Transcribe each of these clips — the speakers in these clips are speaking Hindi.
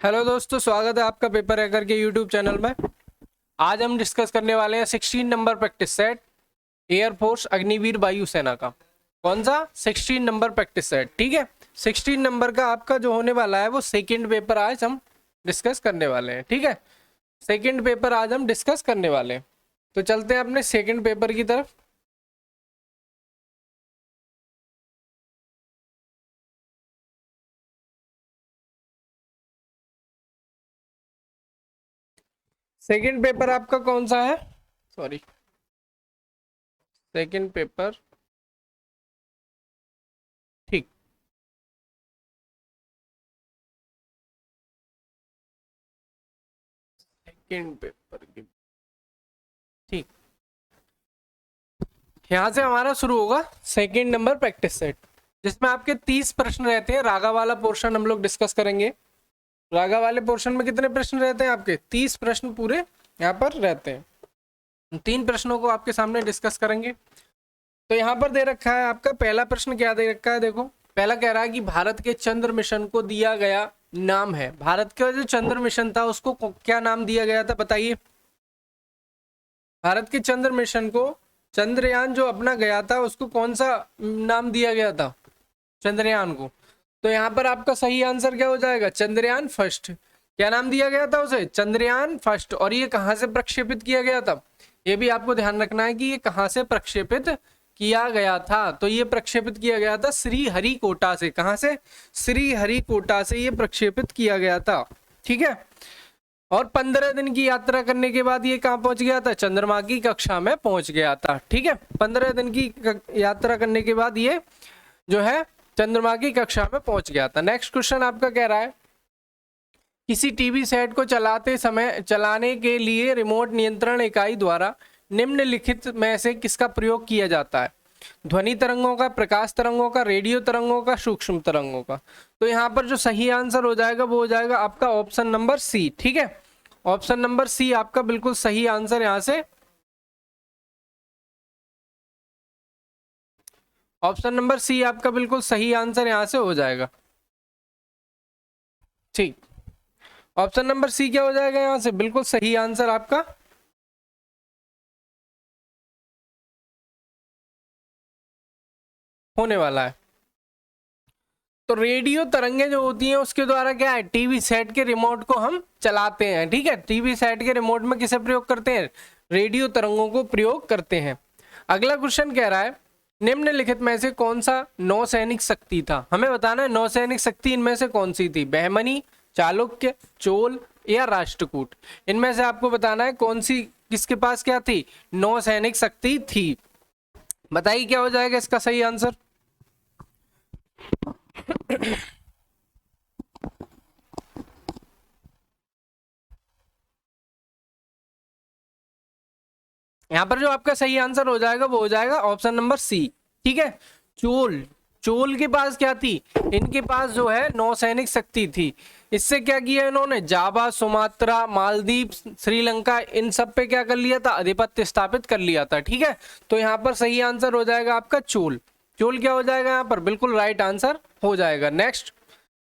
हेलो दोस्तों, स्वागत है आपका पेपर हैकर के यूट्यूब चैनल में। आज हम डिस्कस करने वाले हैं 16 number practice set air force Agniveer वायुसेना का। कौन सा? 16 नंबर प्रैक्टिस सेट। ठीक है, 16 नंबर का आपका जो होने वाला है वो सेकंड पेपर आज हम डिस्कस करने वाले हैं। ठीक है, सेकंड पेपर आज हम डिस्कस करने वाले हैं। तो चलते हैं अपने सेकंड पेपर की तरफ। सेकंड पेपर आपका कौन सा है? Sorry, second paper. ठीक, सेकंड पेपर की। ठीक, यहाँ से हमारा शुरू होगा सेकंड नंबर प्रैक्टिस सेट, जिसमें आपके 30 प्रश्न रहते हैं। रागा वाला पोर्शन हम लोग डिस्कस करेंगे। रागा वाले पोर्शन में कितने प्रश्न रहते हैं? आपके 30 प्रश्न पूरे यहाँ पर रहते हैं। 3 प्रश्नों को आपके सामने डिस्कस करेंगे। तो यहाँ पर दे रखा है आपका पहला प्रश्न। क्या दे रखा है? देखो, पहला कह रहा है कि भारत के चंद्र मिशन को दिया गया नाम है। भारत का जो चंद्र मिशन था उसको क्या नाम दिया गया था, बताइए। भारत के चंद्र मिशन को, चंद्रयान जो अपना गया था उसको कौन सा नाम दिया गया था? चंद्रयान को। तो यहाँ पर आपका सही आंसर क्या हो जाएगा? चंद्रयान फर्स्ट। क्या नाम दिया गया था उसे? चंद्रयान फर्स्ट। और ये कहाँ से प्रक्षेपित किया गया था? ये भी आपको ध्यान रखना है कि ये कहाँ से प्रक्षेपित किया गया था। तो ये प्रक्षेपित किया गया था श्रीहरिकोटा से। कहाँ से? श्रीहरिकोटा से ये प्रक्षेपित किया गया था। ठीक है, और 15 दिन की यात्रा करने के बाद ये कहाँ पहुंच गया था? चंद्रमा की कक्षा में पहुंच गया था। ठीक है, 15 दिन की यात्रा करने के बाद ये जो है चंद्रमा की कक्षा में पहुंच गया था। नेक्स्ट क्वेश्चन आपका कह रहा है, किसी टीवी सेट को चलाने के लिए रिमोट नियंत्रण इकाई द्वारा निम्नलिखित में से किसका प्रयोग किया जाता है? ध्वनि तरंगों का, प्रकाश तरंगों का, रेडियो तरंगों का, सूक्ष्म तरंगों का। तो यहाँ पर जो सही आंसर हो जाएगा वो हो जाएगा आपका ऑप्शन नंबर सी। ठीक है, ऑप्शन नंबर सी आपका बिल्कुल सही आंसर यहाँ से। ऑप्शन नंबर सी आपका बिल्कुल सही आंसर यहाँ से हो जाएगा। ठीक, ऑप्शन नंबर सी क्या हो जाएगा यहाँ से? बिल्कुल सही आंसर आपका होने वाला है। तो रेडियो तरंगे जो होती हैं उसके द्वारा क्या है, टीवी सेट के रिमोट को हम चलाते हैं। ठीक है, टीवी सेट के रिमोट में किसे प्रयोग करते हैं? रेडियो तरंगों को प्रयोग करते हैं। अगला क्वेश्चन कह रहा है, निम्नलिखित में से कौन सा नौसैनिक शक्ति था? हमें बताना है नौसैनिक शक्ति इनमें से कौन सी थी? बहमनी, चालुक्य, चोल या राष्ट्रकूट। इनमें से आपको बताना है कौन सी, किसके पास क्या थी? नौसैनिक शक्ति थी। बताइए क्या हो जाएगा इसका सही आंसर? यहाँ पर जो आपका सही आंसर हो जाएगा वो हो जाएगा ऑप्शन नंबर सी। ठीक है, चोल। चोल के पास क्या थी? इनके पास जो है नौसैनिक शक्ति थी। इससे क्या किया इन्होंने? जावा, सुमात्रा, मालदीव, श्रीलंका, इन सब पे क्या कर लिया था? आधिपत्य स्थापित कर लिया था। ठीक है, तो यहाँ पर सही आंसर हो जाएगा आपका चोल। चोल क्या हो जाएगा यहाँ पर? बिल्कुल राइट आंसर हो जाएगा। नेक्स्ट,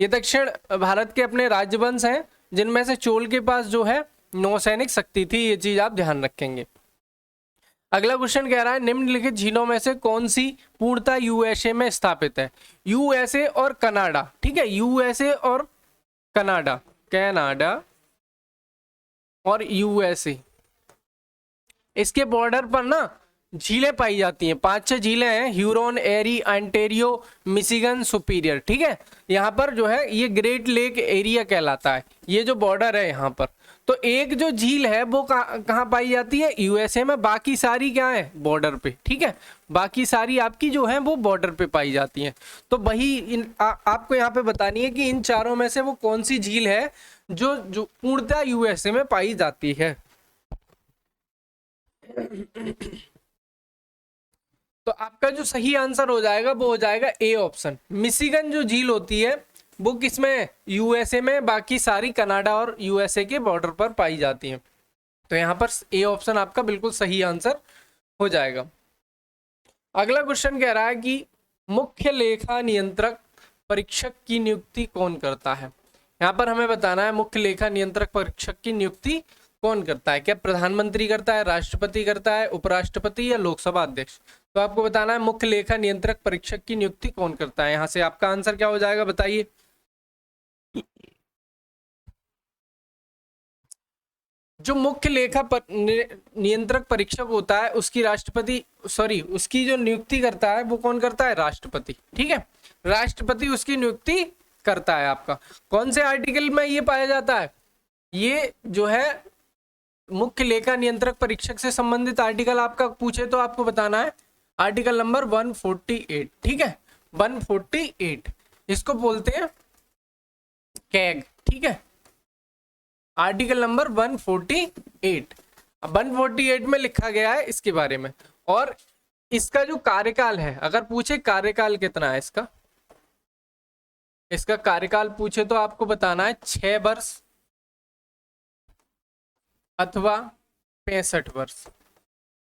ये दक्षिण भारत के अपने राजवंश हैं जिनमें से चोल के पास जो है नौसैनिक शक्ति थी। ये चीज आप ध्यान रखेंगे। अगला क्वेश्चन कह रहा है, निम्नलिखित झीलों में से कौन सी पूर्णतः यूएसए में स्थापित है? यूएसए और कनाडा। ठीक है, यूएसए और कनाडा, कनाडा और यूएसए, इसके बॉर्डर पर ना झीलें पाई जाती हैं। 5-6 झीलें हैं, ह्यूरोन, एरी, ऑन्टेरियो, मिशिगन, सुपीरियर। ठीक है, यहाँ पर जो है ये ग्रेट लेक एरिया कहलाता है, ये जो बॉर्डर है यहाँ पर। तो एक जो झील है वो कहाँ पाई जाती है? यूएसए में। बाकी सारी क्या है? बॉर्डर पे। ठीक है, बाकी सारी आपकी जो है वो बॉर्डर पे पाई जाती हैं। तो वही आपको यहाँ पे बतानी है कि इन चारों में से वो कौन सी झील है जो पूर्णतः यूएसए में पाई जाती है। तो आपका जो सही आंसर हो जाएगा वो हो जाएगा ए ऑप्शन। मिशिगन जो झील होती है वो किसमें? यूएसए में। बाकी सारी कनाडा और यूएसए के बॉर्डर पर पाई जाती हैं। तो यहाँ पर ए ऑप्शन आपका बिल्कुल सही आंसर हो जाएगा। अगला क्वेश्चन कह रहा है कि मुख्य लेखा नियंत्रक परीक्षक की नियुक्ति कौन करता है? यहाँ पर हमें बताना है मुख्य लेखा नियंत्रक परीक्षक की नियुक्ति कौन करता है। क्या प्रधानमंत्री करता है, राष्ट्रपति करता है, उपराष्ट्रपति या लोकसभा अध्यक्ष। तो आपको बताना है मुख्य लेखा नियंत्रक परीक्षक की नियुक्ति कौन करता है। यहाँ से आपका आंसर क्या हो जाएगा बताइए। जो मुख्य लेखा नियंत्रक परीक्षक होता है उसकी उसकी जो नियुक्ति करता है वो कौन करता है, राष्ट्रपति। ठीक है, राष्ट्रपति उसकी नियुक्ति करता है। आपका कौन से आर्टिकल में ये पाया जाता है, ये जो है मुख्य लेखा नियंत्रक परीक्षक से संबंधित आर्टिकल आपका पूछे तो आपको बताना है आर्टिकल नंबर 148। ठीक है, 148 इसको बोलते हैं कैग। ठीक है, आर्टिकल नंबर 148। अब 148 में लिखा गया है इसके बारे में, और इसका जो कार्यकाल है, अगर पूछे कार्यकाल कितना है इसका कार्यकाल पूछे तो आपको बताना है 6 वर्ष अथवा 65 वर्ष,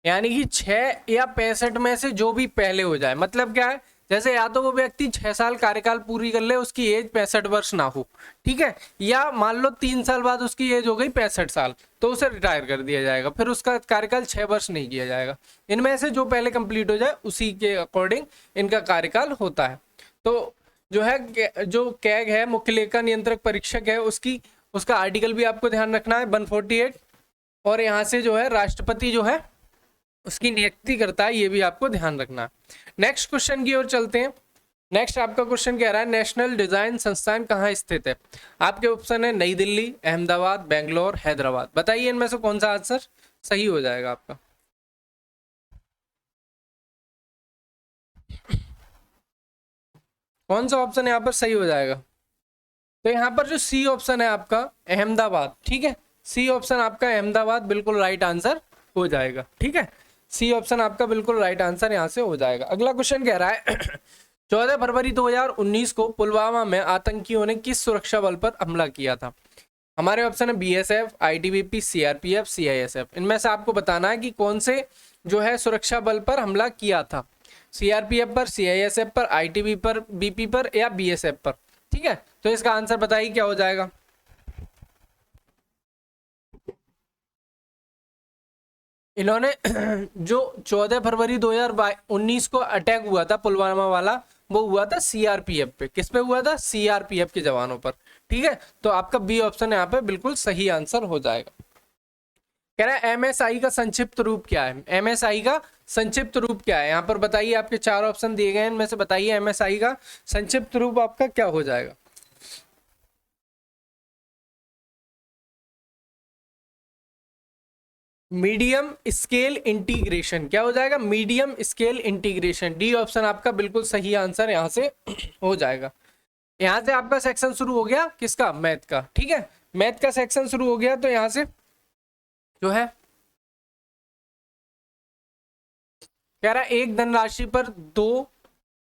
यानी कि 6 या 65 में से जो भी पहले हो जाए। मतलब क्या है, जैसे या तो वो व्यक्ति 6 साल कार्यकाल पूरी कर ले, उसकी एज 65 वर्ष ना हो, ठीक है, या मान लो 3 साल बाद उसकी एज हो गई 65 साल, तो उसे रिटायर कर दिया जाएगा, फिर उसका कार्यकाल 6 वर्ष नहीं किया जाएगा। इनमें से जो पहले कंप्लीट हो जाए उसी के अकॉर्डिंग इनका कार्यकाल होता है। तो जो है जो कैग है, मुख्य लेखा नियंत्रक परीक्षक है, उसका आर्टिकल भी आपको ध्यान रखना है 148, और यहाँ से जो है राष्ट्रपति जो है उसकी नियुक्ति करता है, ये भी आपको ध्यान रखना है। नेक्स्ट क्वेश्चन की ओर चलते हैं। नेक्स्ट आपका क्वेश्चन कह रहा है नेशनल डिजाइन संस्थान कहाँ स्थित है। आपके ऑप्शन है नई दिल्ली, अहमदाबाद, बेंगलोर, हैदराबाद। बताइए इनमें से कौन सा आंसर सही हो जाएगा आपका। कौन सा ऑप्शन यहाँ पर सही हो जाएगा। तो यहाँ पर जो सी ऑप्शन है आपका अहमदाबाद, ठीक है, सी ऑप्शन आपका अहमदाबाद बिल्कुल राइट आंसर हो जाएगा। ठीक है, सी ऑप्शन आपका बिल्कुल राइट आंसर यहाँ से हो जाएगा। अगला क्वेश्चन कह रहा है 14 फरवरी 2019 को पुलवामा में आतंकियों ने किस सुरक्षा बल पर हमला किया था। हमारे ऑप्शन है बीएसएफ, आईटीबीपी, सीआरपीएफ, सीआईएसएफ। इनमें से आपको बताना है कि कौन से जो है सुरक्षा बल पर हमला किया था, सीआरपीएफ पर, सीआईएसएफ पर, आईटीबी पर, बीपी पर या बीएसएफ पर। ठीक है, तो इसका आंसर बताइए क्या हो जाएगा। इन्होंने जो 14 फरवरी 2019 को अटैक हुआ था पुलवामा वाला, वो हुआ था सीआरपीएफ पे। किस पे हुआ था, सीआरपीएफ के जवानों पर। ठीक है, तो आपका बी ऑप्शन यहाँ पे बिल्कुल सही आंसर हो जाएगा। कह रहा है एमएसआई का संक्षिप्त रूप क्या है। एमएसआई का संक्षिप्त रूप क्या है, यहाँ पर बताइए। आपके 4 ऑप्शन दिए गए हैं, इनमें से बताइए एमएसआई का संक्षिप्त रूप आपका क्या हो जाएगा। Medium scale integration. क्या हो जाएगा, medium scale integration. D option आपका बिल्कुल सही आंसर यहाँ से हो जाएगा। यहाँ से आपका सेक्शन शुरू हो गया किसका, मैथ का। ठीक है, मैथ का सेक्शन शुरू हो गया। तो यहाँ से जो है कह रहा है एक धनराशि पर 2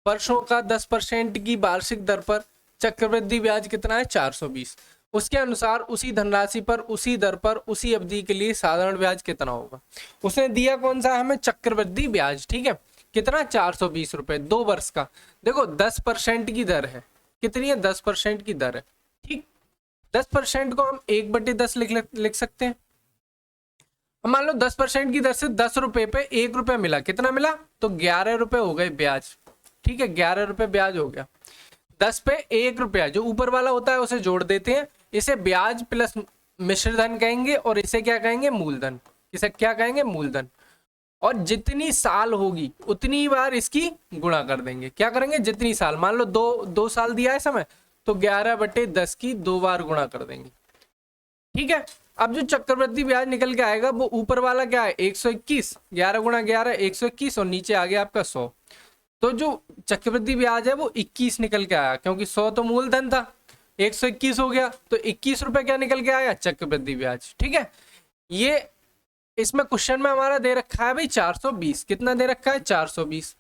वर्षों का 10% की वार्षिक दर पर चक्रवृद्धि ब्याज कितना है, 420। उसके अनुसार उसी धनराशि पर उसी दर पर उसी अवधि के लिए साधारण ब्याज कितना होगा। उसने दिया कौन सा हमें, चक्रवृद्धि ब्याज। ठीक है, कितना, 420 रुपए 2 वर्ष का। देखो 10% की दर है, कितनी है, 10% की दर है। ठीक, 10% को हम 1/10 लिख सकते हैं। मान लो 10% की दर से 10 रुपए पे 1 रुपया मिला, कितना मिला, तो 11 रुपए हो गए ब्याज। ठीक है, 11 रुपए ब्याज हो गया। 10 पे 1 रुपया जो ऊपर वाला होता है उसे जोड़ देते हैं, इसे ब्याज प्लस मिश्रधन कहेंगे, और इसे क्या कहेंगे, मूलधन। इसे क्या कहेंगे, मूलधन। और जितनी साल होगी उतनी बार इसकी गुणा कर देंगे। क्या करेंगे, जितनी साल, मान लो 2 साल दिया है समय, तो 11/10 की 2 बार गुणा कर देंगे। ठीक है, अब जो चक्रवृद्धि ब्याज निकल के आएगा वो ऊपर वाला क्या है, 121, 11 गुणा 11 121, और नीचे आ गया आपका 100। तो जो चक्रवृद्धि ब्याज है वो 21 निकल के आया, क्योंकि 100 तो मूलधन था, 121 हो गया, तो 21 रुपए क्या निकल के आया, चक्रवृद्धि ब्याज। ठीक है, ये इसमें क्वेश्चन में हमारा दे रखा है भाई 420, कितना दे रखा है, 420,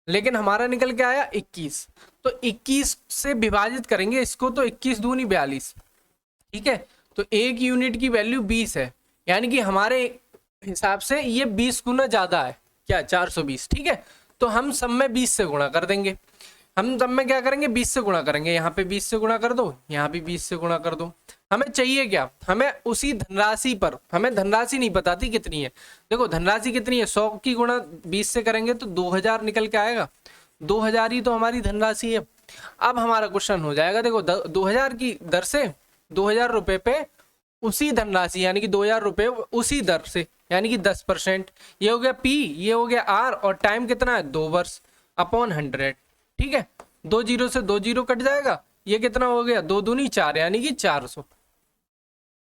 लेकिन हमारा निकल के आया 21। तो 21 से विभाजित करेंगे इसको, तो 21 दूनी 42। ठीक है, तो 1 यूनिट की वैल्यू 20 है, यानी कि हमारे हिसाब से ये 20 गुना ज्यादा है, क्या, 420। ठीक है, तो हम सब में 20 से गुणा कर देंगे। हम तब में क्या करेंगे, 20 से गुणा करेंगे, यहाँ पे 20 से गुणा कर दो, यहाँ भी 20 से गुणा कर दो। हमें चाहिए क्या, हमें उसी धनराशि पर, हमें धनराशि नहीं बताती कितनी है। देखो धनराशि कितनी है, 100 की गुणा 20 से करेंगे तो 2000 निकल के आएगा, 2000 ही तो हमारी धनराशि है। अब हमारा क्वेश्चन हो जाएगा, देखो 2000 की दर से 2000 रुपए पे उसी धनराशि यानी कि 2000 रुपए उसी दर से यानी कि 10%, ये हो गया P, ये हो गया R, और टाइम कितना है 2 वर्ष अपॉन 100। ठीक है, 2 जीरो से 2 जीरो कट जाएगा, ये कितना हो गया 2 दूनी 4 यानी कि 400।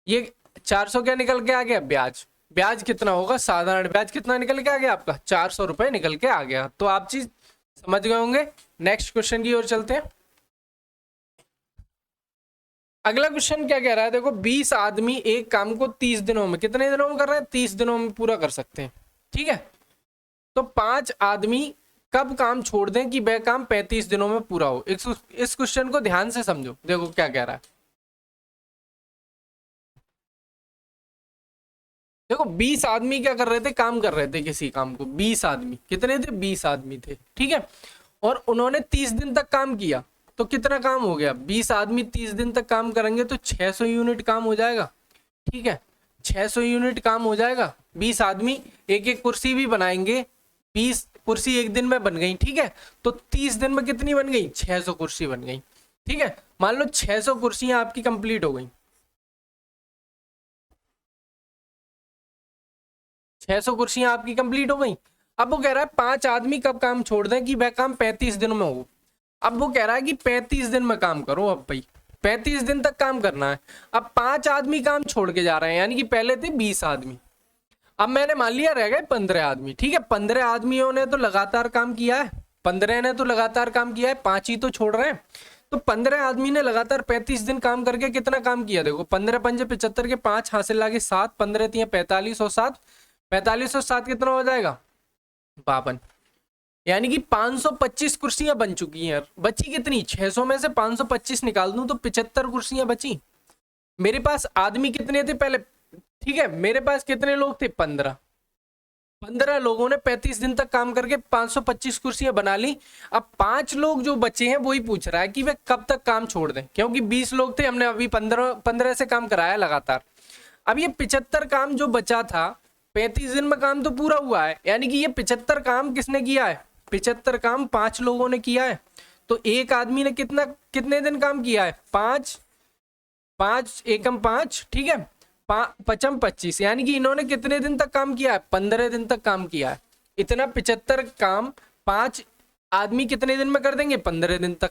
ये 400 क्या निकल के आ गया, ब्याज। ब्याज कितना होगा, साधारण ब्याज कितना निकल के आ गया आपका, 400 रुपए निकल के आ गया। तो आप चीज समझ गए होंगे। नेक्स्ट क्वेश्चन की ओर चलते हैं। अगला क्वेश्चन क्या कह रहा है, देखो 20 आदमी एक काम को 30 दिनों में, कितने दिनों में कर रहे हैं, 30 दिनों में पूरा कर सकते हैं। ठीक है, तो 5 आदमी कब काम छोड़ दें कि वह काम 35 दिनों में पूरा हो। इस क्वेश्चन को ध्यान से समझो, देखो क्या कह रहा है। देखो 20 आदमी क्या कर रहे थे, काम कर रहे थे किसी काम को, 20 आदमी, कितने थे, 20 आदमी थे। ठीक है, और उन्होंने 30 दिन तक काम किया, तो कितना काम हो गया, 20 आदमी 30 दिन तक काम करेंगे तो 600 यूनिट काम हो जाएगा। ठीक है, 600 यूनिट काम हो जाएगा। 20 आदमी एक एक कुर्सी भी बनाएंगे, 20 कुर्सी एक दिन में बन गई। ठीक है, तो 30 दिन में कितनी बन गई, 600 कुर्सी बन गई। ठीक है, मान लो 600 कुर्सियां आपकी कंप्लीट हो गई, 600 कुर्सियां आपकी कंप्लीट हो गई। अब वो कह रहा है 5 आदमी कब काम छोड़ दें कि वह काम 35 दिन में हो। अब वो कह रहा है कि 35 दिन में काम करो। अब भाई 35 दिन तक काम करना है। अब 5 आदमी काम छोड़ के जा रहे हैं, यानी कि पहले थे 20 आदमी, अब मैंने मान लिया रह गए 15 आदमी। ठीक है, 15 आदमियों ने तो लगातार काम किया है, 15 ने तो लगातार काम किया है, 5 ही तो छोड़ रहे हैं। तो 15 आदमी ने लगातार 35 दिन काम करके कितना काम किया, देखो 15 पंजे 75 के 5 हासिल लागे 7, 15 तिया 45 और 7, 45 और 7 कितना हो जाएगा 52, यानी कि 525 कुर्सियां बन चुकी हैं। बची कितनी, 600 में से 525 निकाल दूं तो 75 कुर्सियां बची। मेरे पास आदमी कितने थे पहले, ठीक है, मेरे पास कितने लोग थे, 15 लोगों ने 35 दिन तक काम करके 525 कुर्सियां बना ली। अब 5 लोग जो बचे हैं वही पूछ रहा है कि वे कब तक काम छोड़ दें, क्योंकि 20 लोग थे, हमने अभी 15 से काम कराया लगातार। अब ये 75 काम जो बचा था, 35 दिन में काम तो पूरा हुआ है, यानी कि ये 75 काम किसने किया है, 75 काम 5 लोगों ने किया है। तो एक आदमी ने कितने दिन काम किया है, 5 5 एकम 5, ठीक है, 5 25, यानी कि इन्होंने कितने दिन तक काम किया है, 15 दिन तक काम किया है। इतना 75 काम 5 आदमी कितने दिन में कर देंगे, 15 दिन तक।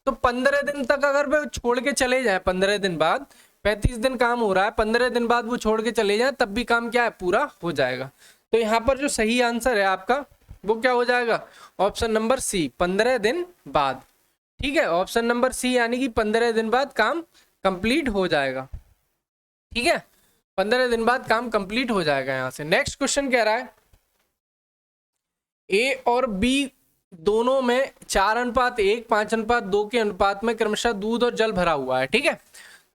तो 15 दिन तक अगर वे छोड़ के चले जाए, 15 दिन बाद 35 दिन काम हो रहा है, 15 दिन बाद वो छोड़ के चले जाए, तब भी काम क्या है, पूरा हो जाएगा। तो यहाँ पर जो सही आंसर है आपका वो क्या हो जाएगा, ऑप्शन नंबर सी, 15 दिन बाद। ठीक है, ऑप्शन नंबर सी, यानी कि 15 दिन बाद काम कंप्लीट हो जाएगा। ठीक है, 15 दिन बाद काम कंप्लीट हो जाएगा। यहां से नेक्स्ट क्वेश्चन कह रहा है, ए और बी दोनों में 4:1, 5:2 के अनुपात में क्रमशः दूध और जल भरा हुआ है। ठीक है,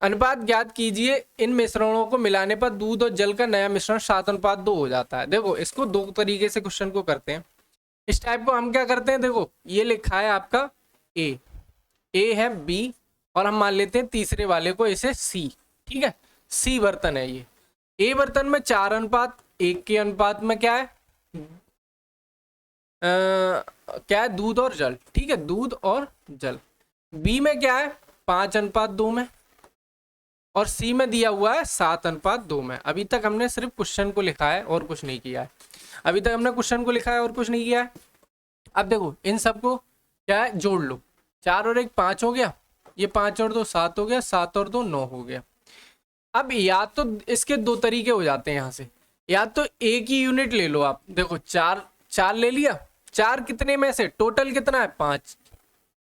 अनुपात ज्ञात कीजिए, इन मिश्रणों को मिलाने पर दूध और जल का नया मिश्रण 7:2 हो जाता है। देखो इसको दो तरीके से क्वेश्चन को करते हैं। इस टाइप को हम क्या करते हैं, देखो ये लिखा है आपका ए है बी, और हम मान लेते हैं तीसरे वाले को इसे सी। ठीक है, सी बर्तन है ये। ए बर्तन में 4:1 के अनुपात में क्या है, क्या है, दूध और जल। ठीक है, दूध और जल। बी में क्या है, 5:2 में, और सी में दिया हुआ है 7:2 में। अभी तक हमने सिर्फ क्वेश्चन को लिखा है और कुछ नहीं किया है। अभी तक हमने क्वेश्चन को लिखा है और कुछ नहीं किया है। अब देखो इन सबको क्या है, जोड़ लो, 4 और 1 5 हो गया, ये 5 और 2 7 हो गया, 7 और 2 9 हो गया। अब या तो इसके दो तरीके हो जाते हैं यहाँ से, या तो एक ही यूनिट ले लो आप। देखो 4 ले लिया, 4 कितने में से, टोटल कितना है 5,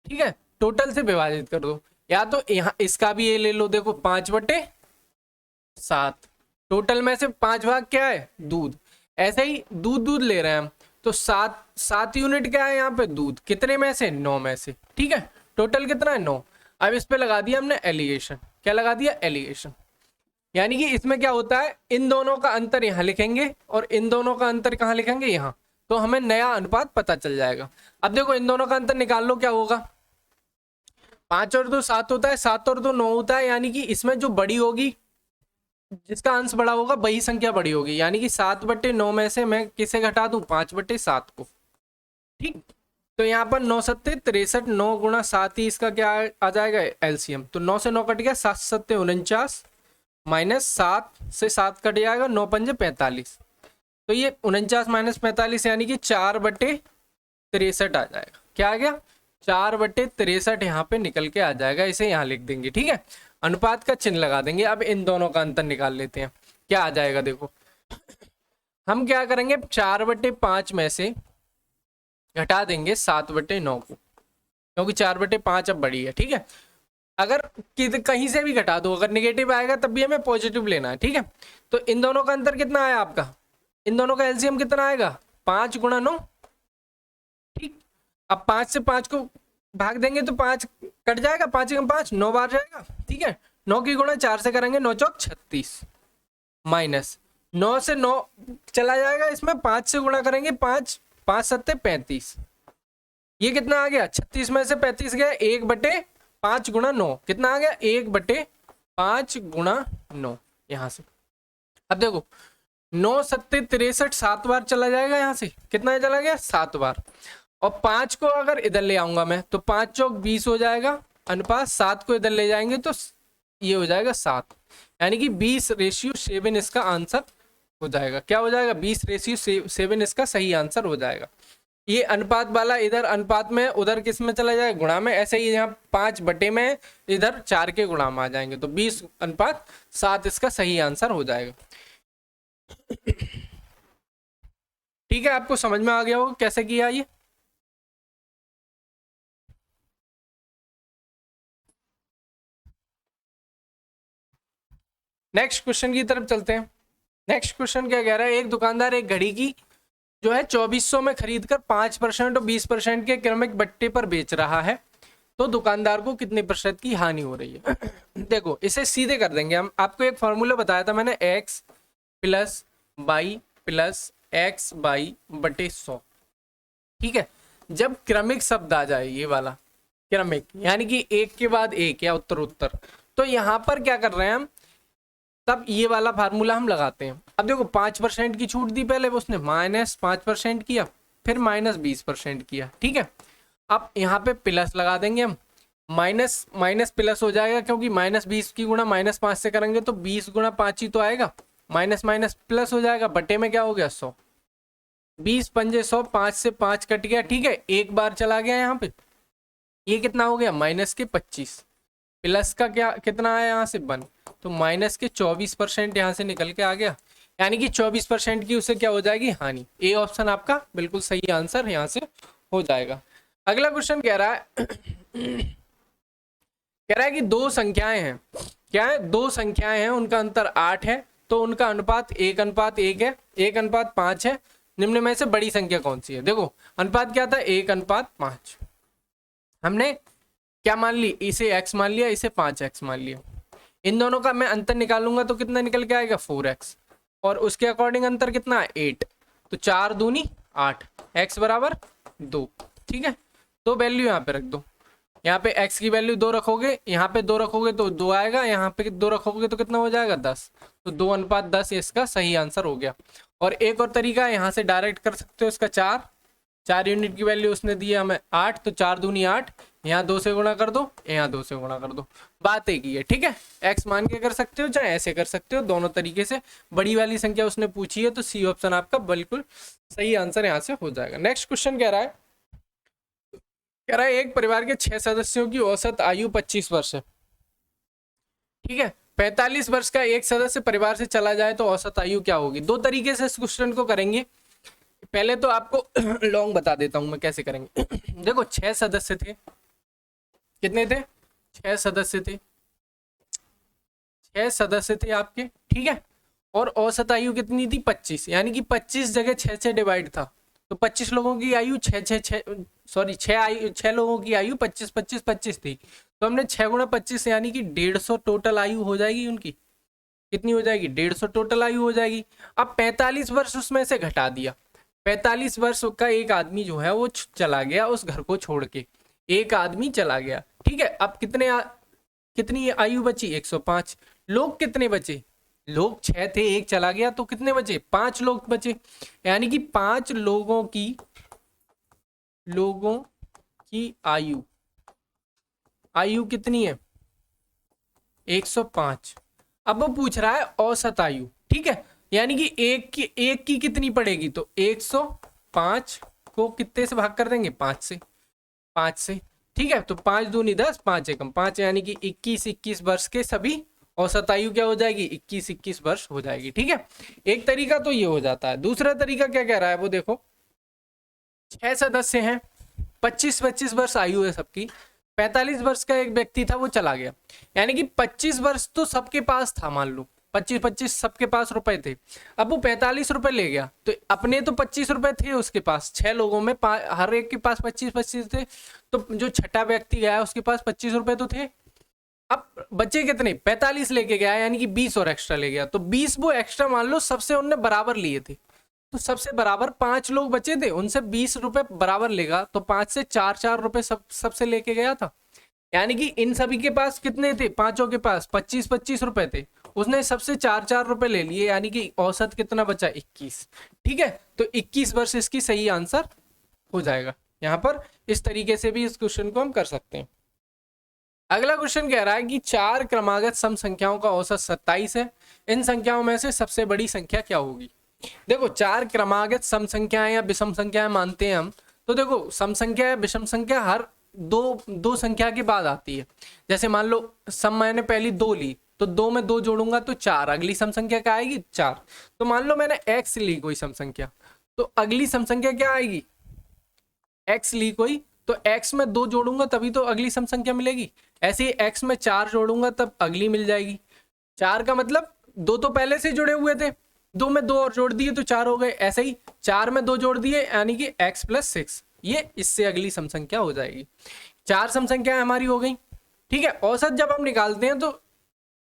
ठीक है, टोटल से विभाजित कर दो। या तो यहाँ इसका भी ये ले लो, देखो 5/7, टोटल में से 5 भाग क्या है, दूध। ऐसे ही दूध ले रहे हैं हम, तो 7 यूनिट क्या है यहाँ पे, दूध, कितने में से, 9 में से। ठीक है, टोटल कितना है 9। अब इस पे लगा दिया हमने एलिगेशन, क्या लगा दिया, एलिगेशन। यानी कि इसमें क्या होता है, इन दोनों का अंतर यहाँ लिखेंगे और इन दोनों का अंतर कहाँ लिखेंगे, यहाँ, तो हमें नया अनुपात पता चल जाएगा। अब देखो इन दोनों का अंतर निकाल लो, क्या होगा, 5 और 2 7 होता है, 7 और 2 9 होता है, यानी कि इसमें जो बड़ी होगी, जिसका अंश बड़ा होगा वही संख्या बड़ी होगी, यानी कि 7/9 में से मैं किसे घटा दूं, 5/7 को। ठीक, तो यहाँ पर 9 सत्ते 63, 9 गुणा 7 ही इसका क्या आ जाएगा, एलसीएम। तो 9 से 9 कट गया, 7 सत्ते 49 माइनस 7 से 7 कट जाएगा, 9 पंजे 45। तो ये 49 माइनस 45 यानी कि 4/63 आ जाएगा। क्या आ गया, 4/63 यहाँ पे निकल के आ जाएगा। इसे यहाँ लिख देंगे, ठीक है, अनुपात का चिन्ह लगा देंगे। अब इन दोनों का अंतर निकाल लेते हैं, क्या आ जाएगा। देखो हम क्या करेंगे, 4/5 में से घटा देंगे 7/9 को, क्योंकि 4/5 अब बड़ी है। ठीक है, अगर कहीं से भी घटा दो, अगर नेगेटिव आएगा तब भी हमें पॉजिटिव लेना है। ठीक है, तो इन दोनों का अंतर कितना आया आपका, इन दोनों का एलसीएम कितना आएगा, 5 गुणा 9। ठीक, अब 5 से 5 को भाग देंगे तो 5 कट जाएगा, 5 एकम 5, 9 बार जाएगा। ठीक है, 9 की गुणा 4 से करेंगे, 9 चौक 36 माइनस 9 से 9 चला जाएगा, इसमें 5 से गुणा करेंगे, 5 5 सत्ते 35। ये कितना आ गया, 36 में से 35 गया, 1/5 गुणा 9 कितना आ गया, 1/5 गुणा 9। यहां से अब देखो 9 सत्ते 63, 7 बार चला जाएगा, यहां से कितना चला गया, 7 बार। और 5 को अगर इधर ले आऊंगा मैं तो 5 चौक 20 हो जाएगा, अनुपात 7 को इधर ले जाएंगे तो ये हो जाएगा 7, यानी कि 20:7 इसका आंसर हो जाएगा। क्या हो जाएगा, 20:7 इसका सही आंसर हो जाएगा। ये अनुपात वाला इधर अनुपात में, उधर किस में चला जाएगा, गुणा में। ऐसे ही यहाँ 5/, में इधर 4 के गुणा में आ जाएंगे, तो 20:7 इसका सही आंसर हो जाएगा। ठीक है, आपको समझ में आ गया होगा कैसे किया ये। नेक्स्ट क्वेश्चन की तरफ चलते हैं। नेक्स्ट क्वेश्चन क्या कह रहा है, एक दुकानदार एक घड़ी की जो है 2400 में खरीदकर 5% और 20% के क्रमिक बट्टे पर बेच रहा है, तो दुकानदार को कितने प्रतिशत की हानि हो रही है। देखो इसे सीधे कर देंगे हम। आपको एक फॉर्मूला बताया था मैंने, x + y + x/100। ठीक है, जब क्रमिक शब्द आ जाए, ये वाला क्रमिक यानी कि एक के बाद एक या उत्तर उत्तर, तो यहाँ पर क्या कर रहे हैं हम, तब ये वाला फार्मूला हम लगाते हैं। अब देखो 5% की छूट दी, पहले उसने -5% किया, फिर -20% किया। ठीक है, अब यहाँ पे प्लस लगा देंगे हम, माइनस माइनस प्लस हो जाएगा, क्योंकि -20 की गुणा -5 से करेंगे तो 20 गुणा 5 ही तो आएगा, माइनस माइनस प्लस हो जाएगा, बटे में क्या हो गया 100, 20 पंजे 100, 5 से 5 कट गया। ठीक है, एक बार चला गया यहाँ पे, ये कितना हो गया -25, प्लस का क्या कितना आया यहाँ से 1, तो -24% यहाँ से निकल के आ गया, यानी कि 24% की उसे क्या हो जाएगी, हानि। ए ऑप्शन आपका बिल्कुल सही आंसर यहाँ से हो जाएगा। अगला क्वेश्चन कह रहा है कि दो संख्याएं हैं, क्या है, दो संख्याएं हैं, उनका अंतर 8 है, तो उनका अनुपात 1:1 है, 1:5 है, निम्न में से बड़ी संख्या कौन सी है। देखो अनुपात क्या था, 1:5। हमने क्या मान ली, इसे x मान लिया, इसे 5x मान लिया। इन दोनों का मैं अंतर निकालूंगा तो कितना निकल के आएगा, 4x, और उसके अकॉर्डिंग अंतर कितना है, 8, तो 4 दूनी 8, x बराबर 2। ठीक है, तो वैल्यू यहाँ पे रख दो, यहाँ पे x की वैल्यू 2 रखोगे, यहाँ पे 2 रखोगे तो 2 आएगा, यहाँ पे 2 रखोगे तो कितना हो जाएगा, 10, तो 2:10 इसका सही आंसर हो गया। और एक और तरीका है, यहाँ से डायरेक्ट कर सकते हो, इसका 4 यूनिट की वैल्यू उसने दी है हमें 8, तो 4 दूनी 8, यहाँ 2 से गुणा कर दो, यहाँ 2 से गुणा कर दो, बात एक ही है। ठीक है, x मान के कर सकते हो, चाहे ऐसे कर सकते हो, दोनों तरीके से। बड़ी वाली संख्या उसने पूछी है, तो सी ऑप्शन आपका बिल्कुल सही आंसर यहाँ से हो जाएगा। नेक्स्ट क्वेश्चन कह रहा है एक परिवार के 6 सदस्यों की औसत आयु 25 वर्ष है। ठीक है, 45 वर्ष का एक सदस्य परिवार से चला जाए तो औसत आयु क्या होगी। दो तरीके से इस क्वेश्चन को करेंगे। पहले तो आपको लॉन्ग बता देता हूं मैं कैसे करेंगे। देखो 6 सदस्य थे, कितने थे, 6 सदस्य थे, 6 सदस्य थे आपके। ठीक है, और औसत आयु कितनी थी, 25, यानी कि 25 जगह 6 से डिवाइड था, तो 25 लोगों की आयु 6 लोगों की आयु 25 25 25 थी, तो हमने 6 गुणा 25 यानी कि 150 टोटल आयु हो जाएगी उनकी। कितनी हो जाएगी, 150 टोटल आयु हो जाएगी। अब 45 वर्ष उसमें से घटा दिया, 45 वर्ष का एक आदमी जो है वो चला गया उस घर को छोड़ के, एक आदमी चला गया। ठीक है, अब कितनी आयु बची? 105। लोग कितने बचे? लोग 6 थे, एक चला गया, तो कितने बचे? 5 लोग बचे। यानी कि 5 लोगों की आयु कितनी है? 105। अब वो पूछ रहा है औसत आयु, ठीक है, यानी कि एक की कितनी पड़ेगी? तो 105 को कितने से भाग कर देंगे? 5 से, ठीक है। तो 5 दूनी 10, 5 एकम 5, यानी कि 21 वर्ष के सभी औसत आयु क्या हो जाएगी? 21 वर्ष हो जाएगी, ठीक है। एक तरीका तो ये हो जाता है। दूसरा तरीका क्या कह रहा है वो देखो, 6 सदस्य हैं, 25 वर्ष आयु है सबकी, 45 वर्ष का एक व्यक्ति था, वो चला गया, यानी कि 25 वर्ष तो सबके पास था, मान लो 25 सबके पास रुपए थे। अब वो 45 रुपए ले गया, तो अपने तो 25 रुपए थे उसके पास, 6 लोगों में हर एक के पास 25 थे, तो जो छठा व्यक्ति गया उसके पास 25 रुपए तो थे। अब बचे कितने? 45 लेके गया, यानी कि 20 और एक्स्ट्रा ले गया, तो 20 वो एक्स्ट्रा मान लो सबसे उनने बराबर लिए थे, तो सबसे बराबर 5 लोग बचे थे, उनसे 20 रुपए बराबर लेगा, तो 5 से 4 रुपए सबसे लेके गया था। यानी कि इन सभी के पास कितने थे? पांचों के पास 25 रुपए थे, उसने सबसे 4 रुपए ले लिए, यानी कि औसत कितना बचा? 21, ठीक है। तो 21 वर्ष इसकी सही आंसर हो जाएगा। यहां पर इस तरीके से भी इस क्वेश्चन को हम कर सकते हैं। अगला क्वेश्चन कह रहा है कि 4 क्रमागत सम संख्याओं का औसत 27 है, इन संख्याओं में से सबसे बड़ी संख्या क्या होगी? देखो, 4 क्रमागत सम संख्याएं या विषम संख्याएं मानते हैं हम, तो देखो सम संख्या या विषम संख्या हर दो संख्या के बाद आती है। जैसे मान लो सम मैंने पहली 2 ली, तो 2 में 2 जोड़ूंगा तो 4, अगली सम संख्या क्या आएगी? 4। तो मान लो मैंने x ली कोई सम संख्या, तो अगली सम संख्या क्या आएगी? x ली कोई, तो x में 2 जोड़ूंगा तभी तो अगली सम संख्या मिलेगी। ऐसे ही x में 4 जोड़ूंगा तब अगली मिल जाएगी। 4 का मतलब 2 तो पहले से जुड़े हुए थे, 2 में 2 और जोड़ दिए तो 4 हो गए। ऐसे ही 4 में 2 जोड़ दिए, यानी कि x + 6, ये इससे अगली सम संख्या हो जाएगी। 4 सम संख्याएं हमारी हो गई, ठीक है। औसत जब हम निकालते हैं तो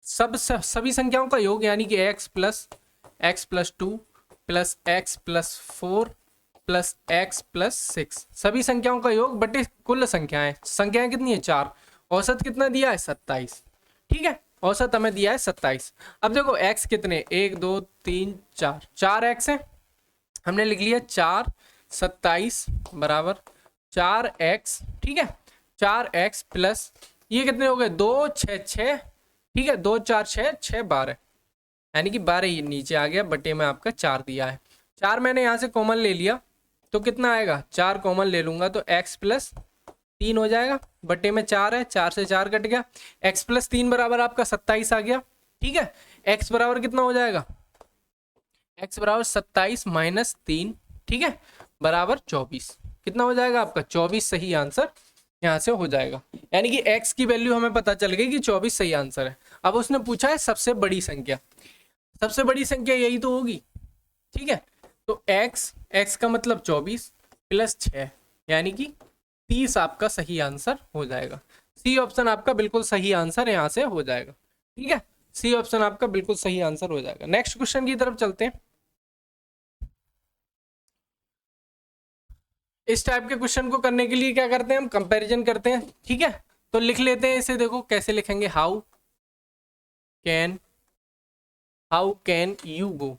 सभी संख्याओं का योग, यानी कि x + 2 + x + 4 + x + 6, सभी संख्याओं का योग बटे कुल संख्याएं कितनी है? 4। औसत कितना दिया है? 27, ठीक है। औसत हमें दिया है 27। अब देखो x कितने? 1 2 3 4 x है, हमने लिख लिया 4, 27 बराबर 4x, ठीक है। 4x प्लस ये कितने हो गए? 2 6 6, ठीक है, 2 4 6 6 12, यानी कि 12 ये नीचे आ गया, बटे में आपका 4 दिया है। 4 मैंने यहाँ से कॉमन ले लिया तो कितना आएगा? 4 कॉमन ले लूंगा तो x + 3 हो जाएगा, बटे में 4 है, 4 से 4 कट गया, x + 3 बराबर आपका 27 आ गया, ठीक है। x बराबर कितना हो जाएगा? x बराबर 27 - 3, ठीक है, बराबर 24। कितना हो जाएगा आपका? 24 सही आंसर यहाँ से हो जाएगा। यानी कि x की वैल्यू हमें पता चल गई कि 24 सही आंसर है। अब उसने पूछा है सबसे बड़ी संख्या, सबसे बड़ी संख्या यही तो होगी, ठीक है। तो x का मतलब 24 + 6, यानी कि 30 आपका सही आंसर हो जाएगा। सी ऑप्शन आपका बिल्कुल सही आंसर यहाँ से हो जाएगा, ठीक है। सी ऑप्शन आपका बिल्कुल सही आंसर हो जाएगा। नेक्स्ट क्वेश्चन की तरफ चलते हैं। इस टाइप के क्वेश्चन को करने के लिए क्या करते हैं हम? कंपैरिजन करते हैं, ठीक है। तो लिख लेते हैं इसे, देखो कैसे लिखेंगे। How can you go,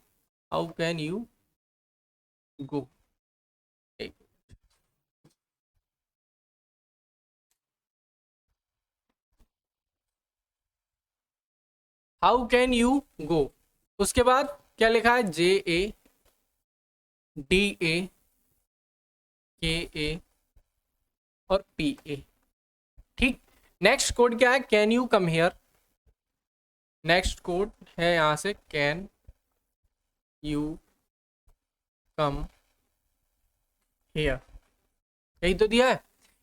how can you go, how can you go, उसके बाद क्या लिखा है? JA DA KA और PA, ठीक। नेक्स्ट कोड क्या है? Can you come here, next code है यहां से कैन यू कम हियर, यही तो दिया है।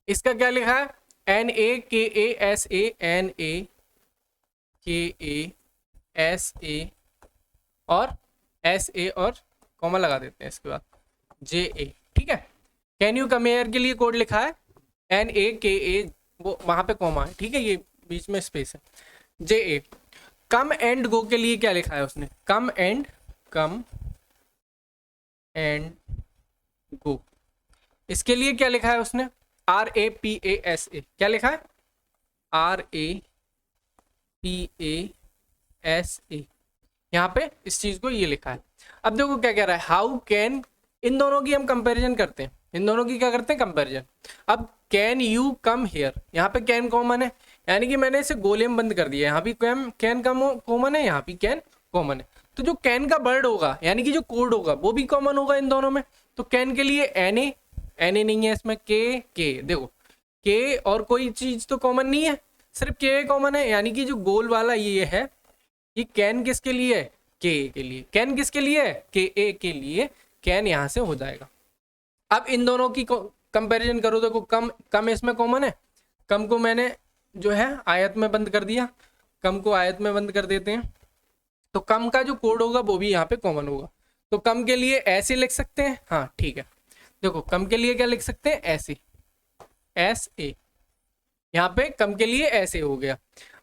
इसका क्या लिखा है? NAKASA NAKASA और SA और कॉमा लगा देते हैं इसके बाद JA, ठीक है। कैन यू कम हियर के लिए कोड लिखा है NAKA, वो वहां पे कॉमा है, ठीक है, ये बीच में स्पेस है। JA कम एंड गो के लिए क्या लिखा है उसने? कम एंड गो, इसके लिए क्या लिखा है उसने? RAPASA, क्या लिखा है? RAPASA, यहाँ पे इस चीज को ये लिखा है। अब देखो क्या कह रहा है, हाउ कैन, इन दोनों की हम कंपैरिजन करते हैं, इन दोनों की क्या करते हैं, कंपैरिजन। अब कैन यू कम हियर, यहाँ पे कैन कॉमन है, यानी कि मैंने इसे गोले में बंद कर दिया, यहाँ भी कैन कॉमन है, यहाँ भी कैन कॉमन है। तो जो कैन का वर्ड होगा यानी कि जो कोड होगा वो भी कॉमन होगा इन दोनों में। तो कैन के लिए एन नहीं है इसमें, के देखो के और कोई चीज तो कॉमन नहीं है, सिर्फ के कॉमन है, यानी कि जो गोल वाला ये है ये कैन किसके लिए है, के लिए। कैन किसके लिए है, के ए के लिए, कैन यहां से हो जाएगा। अब इन दोनों की कंपैरिजन करो, देखो कम इसमें कॉमन है, कम को मैंने जो है आयत में बंद कर दिया, कम को आयत में बंद कर देते हैं, तो कम का जो कोड होगा वो भी यहाँ पे कॉमन होगा। तो कम के लिए ऐसे लिख सकते हैं, हाँ ठीक है, देखो कम के लिए क्या लिख सकते हैं, ऐसे, एस ए, यहाँ पे कम के लिए ऐसे हो गया।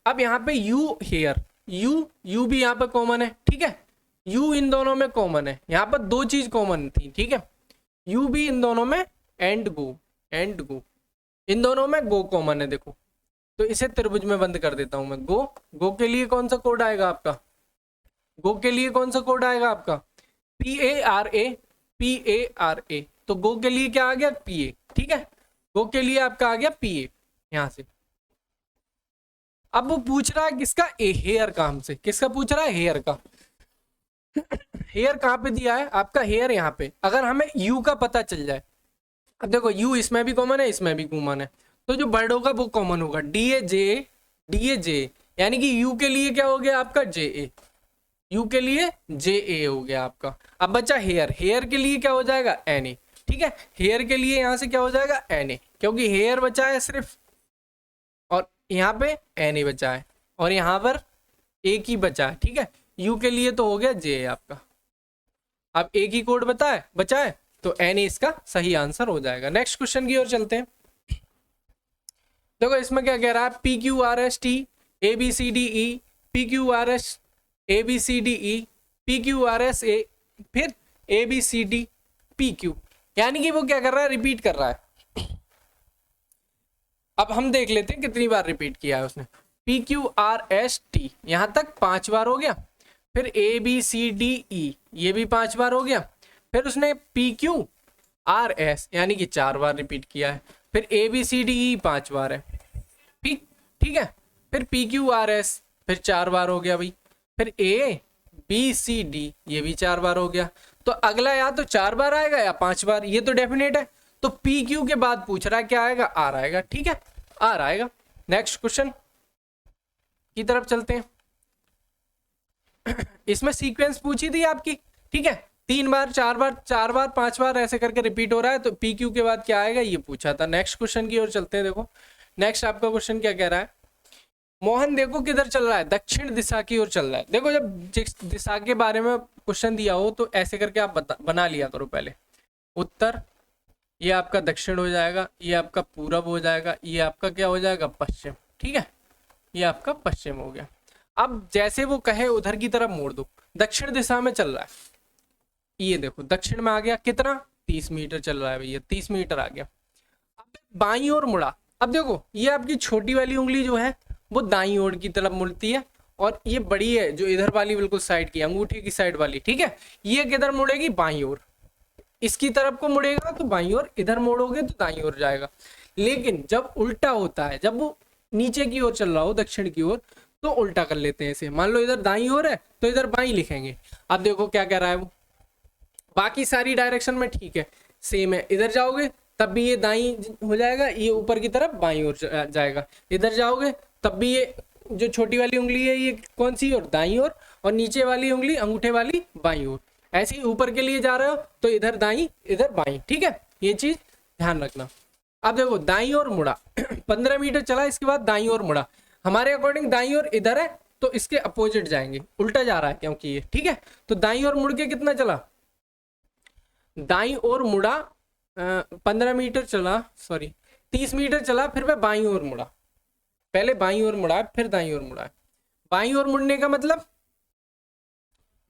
अब यहाँ पे यू हेयर, यू भी यहाँ पे कॉमन है, ठीक है, यू इन दोनों में कॉमन है, यहाँ पर दो चीज कॉमन थी, ठीक है, यू भी इन दोनों में, एंड गो इन दोनों में गो कॉमन है। देखो तो इसे त्रिभुज में बंद कर देता हूं मैं, गो के लिए कौन सा कोड आएगा आपका, गो के लिए कौन सा कोड आएगा आपका, PARA, तो गो के लिए क्या आ गया, PA, ठीक है, गो के लिए आपका आ गया PA यहां से। अब वो पूछ रहा है किसका, हेयर का, हमसे किसका पूछ रहा है, हेयर का। हेयर कहाँ पे दिया है आपका, हेयर यहाँ पे, अगर हमें यू का पता चल जाए, अब देखो यू इसमें भी कॉमन है, इसमें भी कॉमन है, तो जो वर्ड होगा वो कॉमन होगा, DA यानी कि यू के लिए क्या हो गया आपका, JA, यू के लिए JA हो गया आपका। अब बचा हेयर के लिए क्या हो जाएगा, NA, ठीक है, हेयर के लिए यहां से क्या हो जाएगा, NA, क्योंकि हेयर बचा है सिर्फ, और यहाँ पे NA बचा है, और यहाँ पर एक ही बचा है, ठीक है, यू के लिए तो हो गया JA आपका। अब एक ही कोड बचा है तो NA इसका सही आंसर हो जाएगा। नेक्स्ट क्वेश्चन की ओर चलते हैं। देखो इसमें क्या कह रहा है, PQRST ABCDE, PQRS ABCDE, PQRSA, फिर ABCDPQ, यानी कि वो क्या कर रहा है, रिपीट कर रहा है। अब हम देख लेते हैं कितनी बार रिपीट किया है उसने। PQRST यहां तक 5 बार हो गया, फिर ABCDE ये भी 5 बार हो गया, फिर उसने PQRS यानी कि 4 बार रिपीट किया है, फिर ABCDE 5 बार है, ठीक है, फिर PQRS फिर 4 बार हो गया भाई, फिर ABCD ये भी 4 बार हो गया। तो अगला या तो 4 बार आएगा या 5 बार, ये तो डेफिनेट है। तो PQ के बाद पूछ रहा है क्या आएगा, R आएगा, ठीक है, R आएगा। नेक्स्ट क्वेश्चन की तरफ चलते हैं। इसमें सीक्वेंस पूछी थी आपकी, ठीक है, 3 बार 4 बार 5 बार ऐसे करके रिपीट हो रहा है, तो PQ के बाद क्या आएगा ये पूछा था। नेक्स्ट क्वेश्चन की ओर चलते हैं। देखो नेक्स्ट आपका क्वेश्चन क्या कह रहा है, मोहन देखो किधर चल रहा है, दक्षिण दिशा की ओर चल रहा है। देखो जब जिस दिशा के बारे में क्वेश्चन दिया हो तो ऐसे करके आप बना लिया करो पहले, उत्तर, ये आपका दक्षिण हो जाएगा, ये आपका पूरब हो जाएगा, ये आपका क्या हो जाएगा, पश्चिम, ठीक है, ये आपका पश्चिम हो गया। अब जैसे वो कहे उधर की तरफ मोड़ दो, दक्षिण दिशा में चल रहा है, ये देखो दक्षिण में आ गया, कितना 30 मीटर चल रहा है भैया, 30 मीटर आ गया। अब बाईं ओर मुड़ा, अब देखो ये आपकी छोटी वाली उंगली जो है वो दाईं ओर की तरफ मुड़ती है, और ये बड़ी है जो इधर वाली बिल्कुल साइड की, अंगूठे की साइड वाली, ठीक है, ये किधर मुड़ेगी, बाईं ओर, इसकी तरफ को मुड़ेगा तो बाईं ओर, इधर मोड़ोगे तो दाईं ओर जाएगा। लेकिन जब उल्टा होता है, जब वो नीचे की ओर चल रहा हो दक्षिण की ओर, तो उल्टा कर लेते हैं इसे। मान लो इधर दाईं ओर है तो इधर बाईं लिखेंगे। अब देखो क्या कह रहा है वो, बाकी सारी डायरेक्शन में ठीक है, सेम है, इधर जाओगे तब भी ये दाईं हो जाएगा, ये ऊपर की तरफ बाईं ओर जाएगा, इधर जाओगे तब भी ये जो छोटी वाली उंगली है ये कौन सी ओर, दाईं ओर, और नीचे वाली उंगली अंगूठे वाली बाईं ओर। ऐसे ही ऊपर के लिए जा रहे हो तो इधर दाईं इधर बाईं, ठीक है, ये चीज ध्यान रखना। अब देखो दाईं ओर मुड़ा 15 मीटर चला, इसके बाद दाईं ओर मुड़ा, हमारे अकॉर्डिंग दाईं ओर इधर है तो इसके अपोजिट जाएंगे, उल्टा जा रहा है क्योंकि ये, ठीक है, तो दाईं ओर मुड़ के कितना चला, दाईं ओर मुड़ा 15 मीटर चला, सॉरी 30 मीटर चला, फिर मैं बाईं ओर मुड़ा, पहले बाईं ओर मुड़ा फिर दाईं ओर मुड़ा। बाईं ओर मुड़ने का मतलब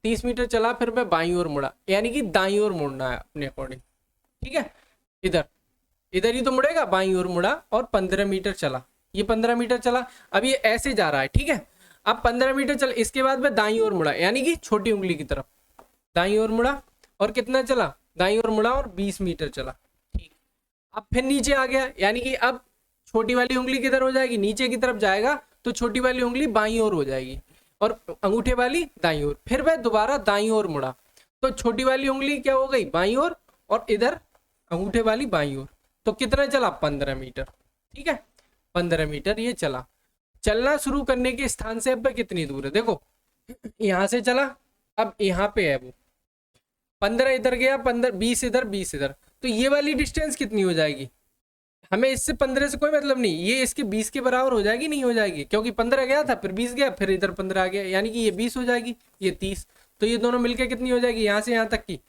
30 मीटर चला फिर मैं बाईं ओर मुड़ा, यानी कि दाईं ओर मुड़ना है अपने अकॉर्डिंग, ठीक है, इधर ही तो मुड़ेगा, बाईं ओर मुड़ा और 15 मीटर चला, ये 15 मीटर चला। अब ये ऐसे जा रहा है, ठीक है। अब 15 मीटर चल, इसके बाद में दाईं ओर मुड़ा, यानी कि छोटी उंगली की तरफ दाईं ओर मुड़ा, और कितना चला, दाईं ओर मुड़ा और 20 मीटर चला, ठीक। अब फिर नीचे आ गया, यानी कि अब छोटी वाली उंगली किधर हो जाएगी, नीचे की तरफ जाएगा, तो छोटी वाली उंगली बाईं ओर हो जाएगी और अंगूठे वाली दाईं ओर। फिर वह दोबारा दाईं ओर मुड़ा, तो छोटी वाली उंगली क्या हो गई, बाईं ओर, और इधर अंगूठे वाली बाईं ओर। तो कितना चला, 15 मीटर, ठीक है। 15 मीटर ये चला। चलना शुरू करने के स्थान से अब कितनी दूर है, देखो यहां से चला, अब यहाँ पे है वो 15 इधर गया, 15 20 इधर 20 इधर, तो ये वाली डिस्टेंस कितनी हो जाएगी, हमें इससे 15 से कोई मतलब नहीं, ये इसके 20 के बराबर हो जाएगी, नहीं हो जाएगी, क्योंकि 15 गया था, फिर 20 गया, फिर इधर 15 आ गया, यानी कि ये 20 हो जाएगी, ये 30, तो ये दोनों मिलकर कितनी हो जाएगी, यहाँ से यहाँ तक की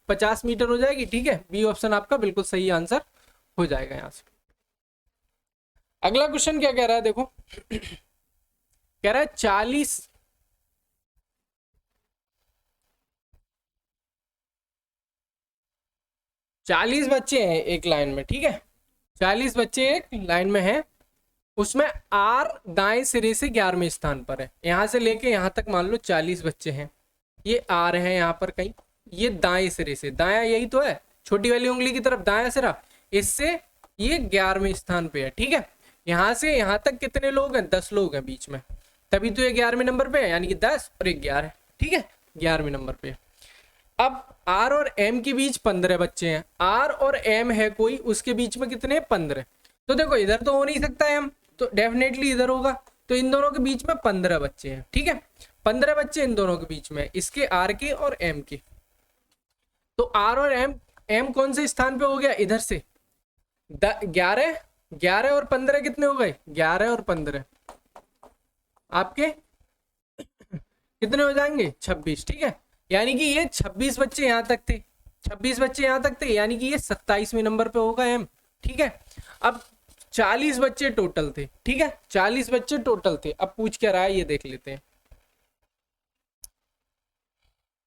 50 मीटर हो जाएगी, ठीक है। बी ऑप्शन आपका बिल्कुल सही आंसर हो जाएगा यहाँ से। अगला क्वेश्चन क्या कह रहा है, देखो कह रहा है 40 बच्चे हैं एक लाइन में, ठीक है। 40 बच्चे एक लाइन में हैं, उसमें आर दाएं सिरे से 11वें स्थान पर है। यहां से लेके यहां तक मान लो 40 बच्चे हैं, ये आर है यहाँ पर कहीं, ये दाएं सिरे से, दाया यही तो है, छोटी वाली उंगली की तरफ दाया सिरा, इससे ये 11वें स्थान पे है, ठीक है। यहां से यहां तक कितने लोग हैं, 10 लोग हैं बीच में, तभी तो ये 11वें नंबर पे है, यानी कि 10 और 11, ठीक है, 11वें नंबर पे। अब आर और एम के बीच 15 बच्चे हैं, आर और एम है कोई, उसके बीच में कितने, 15। तो देखो इधर तो हो नहीं सकता एम, तो डेफिनेटली इधर होगा, तो इन दोनों के बीच में 15 बच्चे हैं, ठीक है। 15 बच्चे इन दोनों के बीच में, इसके आर के और एम के। तो आर और एम कौन से स्थान पे हो गया, इधर से 11 और 15 कितने हो गए, 11 और 15 आपके कितने हो जाएंगे, 26, ठीक है। यानी कि ये 26 बच्चे यहां तक थे, 26 बच्चे यहां तक थे, यानी कि ये 27वें नंबर पे होगा एम, ठीक है। अब 40 बच्चे टोटल थे, ठीक है, 40 बच्चे टोटल थे। अब पूछ क्या रहा है ये देख लेते हैं।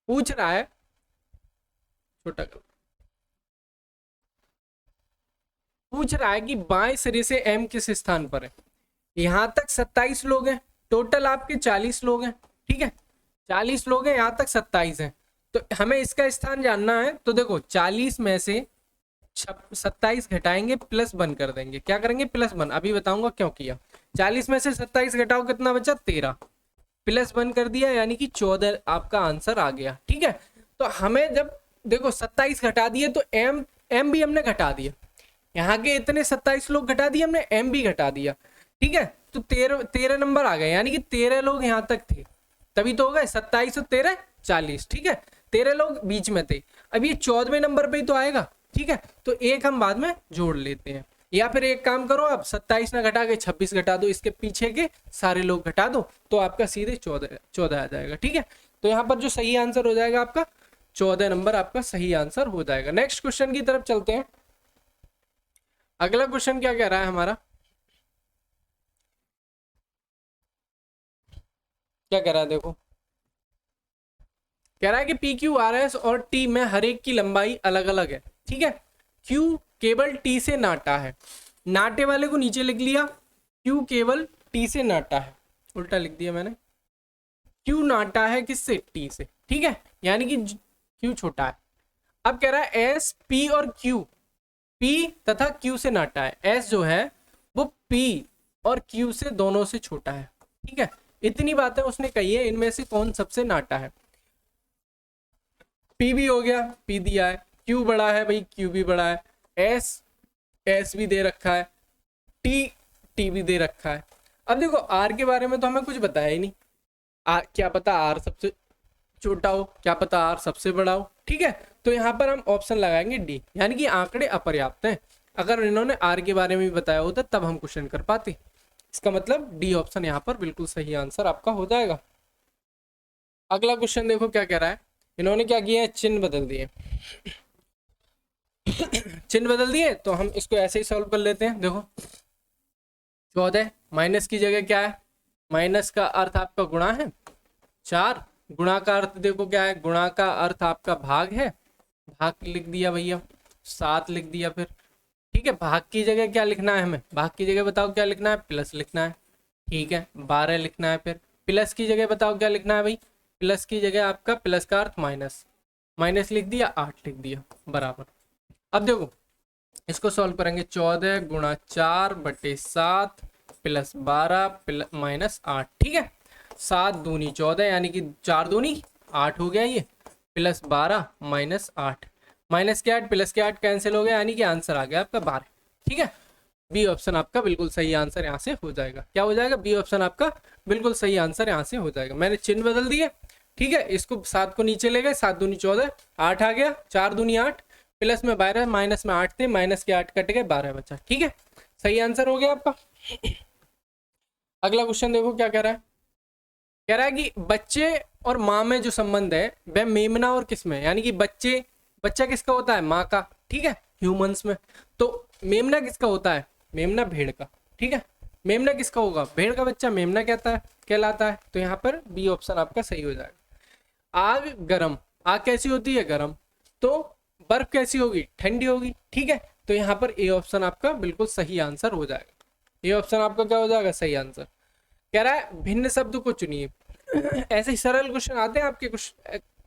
पूछ रहा है, छोटा पूछ रहा है कि बाएं सिरे से एम किस स्थान पर है। यहां तक 27 लोग हैं, टोटल आपके 40 लोग हैं, ठीक है, 40 लोग हैं, यहां तक 27 हैं, तो हमें इसका स्थान जानना है। तो देखो 40 में से 27 घटाएंगे, प्लस 1 कर देंगे, क्या करेंगे, प्लस 1, अभी बताऊंगा क्यों किया। 40 में से 27 घटाओ, कितना बचा, 13, प्लस 1 कर दिया, यानी कि 14 आपका आंसर आ गया, ठीक है। तो हमें जब देखो 27 घटा दिए, तो एम भी हमने घटा दिया, यहाँ के इतने 27 लोग घटा दिए हमने, एम भी घटा दिया, ठीक है। तो 13 नंबर आ गए, यानी कि 13 लोग यहाँ तक थे, तभी तो हो गए 27 और 13 40, ठीक है। 13 लोग बीच में थे, अब ये 14वें नंबर पे ही तो आएगा, ठीक है। तो एक हम बाद में जोड़ लेते हैं, या फिर एक काम करो, आप 27 ना घटा के 26 घटा दो, इसके पीछे के सारे लोग घटा दो, तो आपका सीधे 14 आ जाएगा, ठीक है। तो यहाँ पर जो सही आंसर हो जाएगा आपका 14 नंबर आपका सही आंसर हो जाएगा। नेक्स्ट क्वेश्चन की तरफ चलते हैं। अगला क्वेश्चन क्या कह रहा है हमारा, क्या कह रहा है, देखो कह रहा है कि पी क्यू आर एस और टी में हर एक की लंबाई अलग अलग है, ठीक है। क्यू केवल टी से नाटा है, नाटे वाले को नीचे लिख लिया, क्यू केवल टी से नाटा है, उल्टा लिख दिया मैंने, क्यू नाटा है किससे, टी से, ठीक है, यानी कि क्यू छोटा है। अब कह रहा है एस पी और क्यू, पी तथा क्यू से नाटा है, एस जो है वो पी और क्यू से दोनों से छोटा है, ठीक है। इतनी बातें उसने कही है, इनमें से कौन सबसे नाटा है। पी भी हो गया, पी दिया है, क्यू बड़ा है भाई, क्यू भी बड़ा है, एस भी दे रखा है, टी भी दे रखा है। अब देखो आर के बारे में तो हमें कुछ बताया ही नहीं, क्या पता आर सबसे छोटा हो, क्या पता आर सबसे बड़ा हो, ठीक है। तो यहाँ पर हम ऑप्शन लगाएंगे डी, यानी कि आंकड़े अपर्याप्त हैं। अगर इन्होंने आर के बारे में भी बताया होता तब हम क्वेश्चन कर पाते, इसका मतलब डी ऑप्शन यहाँ पर बिल्कुल सही आंसर आपका हो जाएगा। अगला क्वेश्चन देखो क्या कह रहा है, इन्होंने क्या किया है, चिन्ह बदल दिए चिन्ह बदल दिए, तो हम इसको ऐसे ही सॉल्व कर लेते हैं। देखो 14 माइनस की जगह क्या है, माइनस का अर्थ आपका गुणा है, 4 गुणा का अर्थ देखो क्या है, गुणा का अर्थ आपका भाग है, भाग लिख दिया भैया, 7 लिख दिया फिर, ठीक है, भाग की जगह क्या लिखना है हमें, भाग की जगह बताओ क्या लिखना है, प्लस लिखना है। ठीक है, 12 लिखना है। फिर प्लस की जगह बताओ क्या लिखना है भाई, प्लस की जगह आपका प्लस का अर्थ माइनस, माइनस लिख दिया, 8 लिख दिया बराबर। अब देखो इसको सॉल्व करेंगे, 14 गुणा 4/7 प्लस 12 प्लस माइनस 8। ठीक है, 7 दूनी 14 यानी कि 4 दूनी 8 हो गया ये, प्लस 12 माइनस 8, माइनस के 8 प्लस के 8 कैंसिल हो गया, यानी कि आंसर आ गया आपका 12। ठीक है, बी ऑप्शन आपका बिल्कुल सही आंसर यहाँ से हो जाएगा। क्या हो जाएगा, बी ऑप्शन आपका बिल्कुल सही आंसर यहाँ से हो जाएगा। मैंने चिन्ह बदल दिए। ठीक है, इसको 7 को नीचे ले गए, 7 दूनी 14, 8 आ गया, 4 दूनी 8, प्लस में 12 माइनस में 8 थे, माइनस के 8 कट गए, 12 बचा। ठीक है, सही आंसर हो गया आपका। अगला क्वेश्चन देखो क्या कह रहा है, कह रहा है कि बच्चे और माँ में जो संबंध है वह मेमना और किस में, यानी कि बच्चे, बच्चा किसका होता है, माँ का। ठीक है, ह्यूमंस में। तो मेमना किसका होता है, मेमना भेड़ का। ठीक है, मेमना किसका होगा, भेड़ का बच्चा मेमना कहता है, कहलाता है। तो यहाँ पर बी ऑप्शन आपका सही हो जाएगा। आग गरम, आग कैसी होती है, गरम, तो बर्फ कैसी होगी, ठंडी होगी। ठीक है, तो यहाँ पर ए ऑप्शन आपका बिल्कुल सही आंसर हो जाएगा। ए ऑप्शन आपका क्या हो जाएगा, सही आंसर। कह रहा है भिन्न शब्द को चुनिए। ऐसे ही सरल क्वेश्चन आते हैं आपके कुछ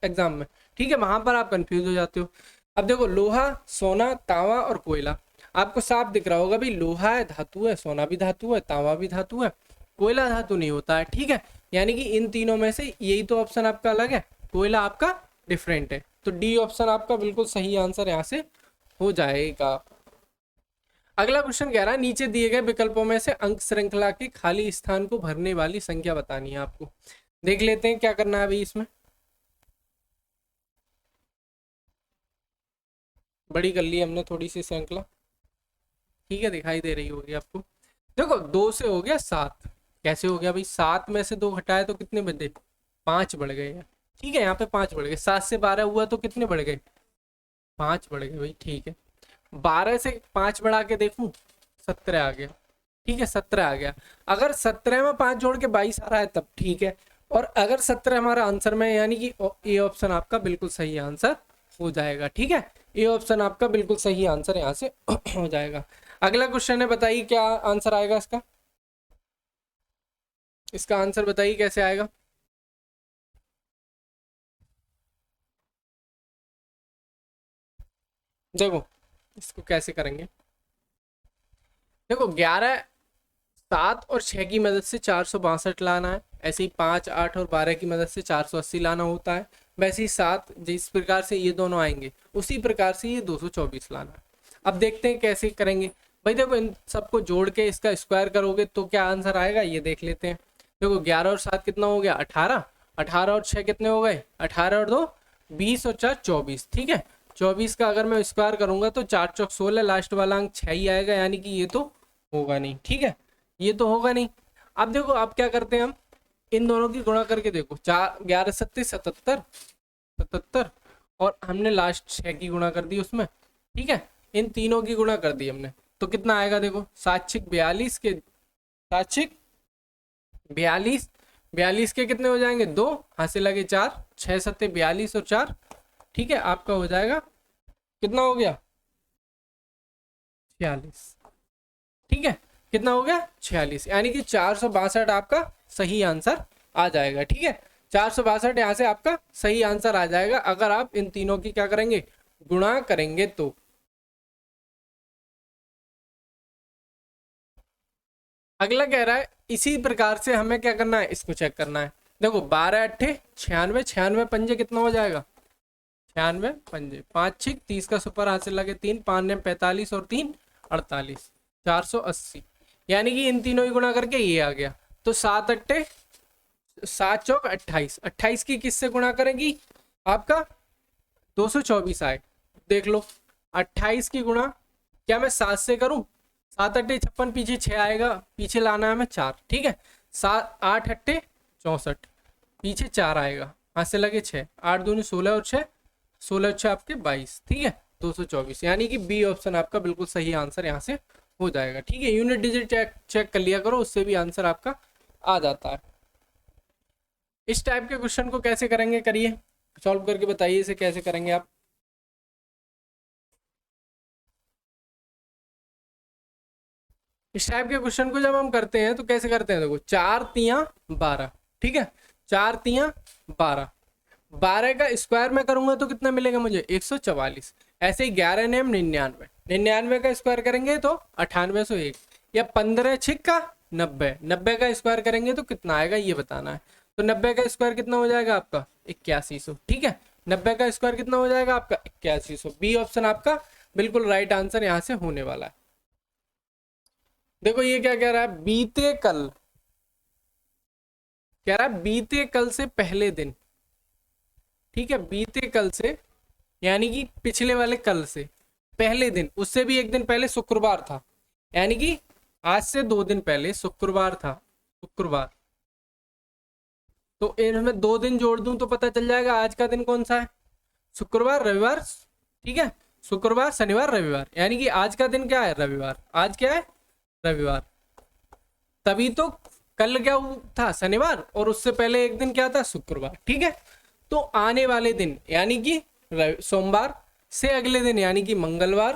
एग्जाम में। ठीक है, वहां पर आप कंफ्यूज हो जाते हो। अब देखो लोहा, सोना, तांबा और कोयला, आपको साफ दिख रहा होगा भाई, लोहा है धातु है, सोना भी धातु है, तांबा भी धातु है, कोयला धातु नहीं होता है। ठीक है, यानी कि इन तीनों में से यही तो ऑप्शन आपका अलग है, कोयला आपका डिफरेंट है। तो डी ऑप्शन आपका बिल्कुल सही आंसर यहाँ से हो जाएगा। अगला क्वेश्चन कह रहा है नीचे दिए गए विकल्पों में से अंक श्रृंखला के खाली स्थान को भरने वाली संख्या बतानी है आपको। देख लेते हैं क्या करना है अभी इसमें। बड़ी कर ली हमने थोड़ी सी श्रृंखला। ठीक है, दिखाई दे रही होगी आपको। देखो 2 से हो गया 7, कैसे हो गया भाई, 7 में से 2 घटाए तो कितने बचे, 5 बढ़ गए हैं। ठीक है, यहाँ पे 5 बढ़ गए, 7 से 12 हुआ तो कितने बढ़ गए, 5 बढ़ गए भाई। ठीक है, 12 से 5 बढ़ा के देखूं, 17 आ गया। ठीक है, 17 आ गया। अगर 17 में 5 जोड़ के 22 आ रहा है तब ठीक है, और अगर 17 हमारा आंसर में, यानी कि ए ऑप्शन आपका बिल्कुल सही आंसर हो जाएगा। ठीक है, ए ऑप्शन आपका बिल्कुल सही आंसर यहाँ से हो जाएगा। अगला क्वेश्चन है, बताइए क्या आंसर आएगा इसका, इसका आंसर बताइए कैसे आएगा। देखो इसको कैसे करेंगे, देखो 11, 7 और 6 की मदद से 462 लाना है, ऐसे ही 5, 8 और 12 की मदद से 480 लाना होता है। वैसे ही 7 जिस प्रकार से ये दोनों आएंगे उसी प्रकार से ये 224 लाना है। अब देखते हैं कैसे करेंगे भाई। देखो इन सबको जोड़ के इसका स्क्वायर करोगे तो क्या आंसर आएगा, ये देख लेते हैं। देखो 11 और 7 कितना हो गया, 18, 18 और 6 कितने हो गए, 18 और 2 20 और 4 24। ठीक है, 24 का अगर मैं स्क्वायर करूंगा तो 4 चौक 16, लास्ट वाला अंक 6 ही आएगा, यानी कि ये तो होगा नहीं। ठीक है, ये तो होगा नहीं। अब देखो आप क्या करते हैं, हम इन दोनों की गुणा करके देखो, 4 11 सत्ती 77, 77 और हमने लास्ट 6 की गुणा कर दी उसमें। ठीक है, इन तीनों की गुणा कर दी हमने तो कितना आएगा, देखो 7 6 42 के, 7 6 42, 42 के कितने हो जाएंगे, 2 हाथ से लगे 4, 6 सत्ते 42 और 4। ठीक है, आपका हो जाएगा कितना हो गया, 46। ठीक है, कितना हो गया, 46, यानी कि 462 आपका सही आंसर आ जाएगा। ठीक है, 462 यहाँ से आपका सही आंसर आ जाएगा अगर आप इन तीनों की क्या करेंगे, गुणा करेंगे तो। अगला कह रहा है इसी प्रकार से हमें क्या करना है, इसको चेक करना है। देखो 12 8 96, 96 पंजे कितना हो जाएगा, 96 पंजे, 5 6 30 का सुपर हाथ से लगे 3, 5 ने 45 और 3 48, 480, यानी कि इन तीनों की गुणा करके ये आ गया। तो 7 8 7 चौक 28, 28 की किससे गुणा करेंगी, आपका 224 आए। देख लो 28 की गुणा क्या मैं 7 से करूं, 7 8 56, पीछे 6 आएगा, पीछे लाना है हमें 4। ठीक है, 7 8 8 64, पीछे 4 आएगा, हाथ से लगे 6, 8 दूनी 16 और 6, 16 6 आपके 22। ठीक है, 224, यानी कि बी ऑप्शन आपका बिल्कुल सही आंसर यहाँ से हो जाएगा। ठीक है, यूनिट डिजिट चेक कर लिया करो, उससे भी आंसर आपका आ जाता है। इस टाइप के क्वेश्चन को कैसे करेंगे, करिए सॉल्व करके बताइए इसे कैसे करेंगे आप। इस टाइप के क्वेश्चन को जब हम करते हैं तो कैसे करते हैं, देखो 4 तियां 12, ठीक है, 4 तियां 12, 12 का स्क्वायर में करूंगा तो कितना मिलेगा मुझे 144। ऐसे ही 11 नेम 99, 99 का स्क्वायर करेंगे तो 9801, या 15 छिक्का 90, 90 का स्क्वायर करेंगे तो कितना आएगा ये बताना है। तो 90 का स्क्वायर कितना हो जाएगा आपका 8100, ठीक है, 90 का स्क्वायर कितना हो जाएगा आपका 8100। बी ऑप्शन आपका बिल्कुल राइट आंसर यहाँ से होने वाला है। देखो ये क्या कह रहा है, बीते कल, कह रहा है बीते कल से पहले दिन, ठीक है, बीते कल से यानी कि पिछले वाले कल से पहले दिन, उससे भी एक दिन पहले शुक्रवार था, यानी कि आज से 2 दिन पहले शुक्रवार था, शुक्रवार। तो इनमें 2 दिन जोड़ दूं तो पता चल जाएगा आज का दिन कौन सा है, शुक्रवार रविवार, ठीक है, शुक्रवार शनिवार रविवार, यानी कि आज का दिन क्या है रविवार, आज क्या है रविवार। तभी तो कल क्या था शनिवार, और उससे पहले एक दिन क्या था शुक्रवार, ठीक है। तो आने वाले दिन यानी कि सोमवार से अगले दिन यानी कि मंगलवार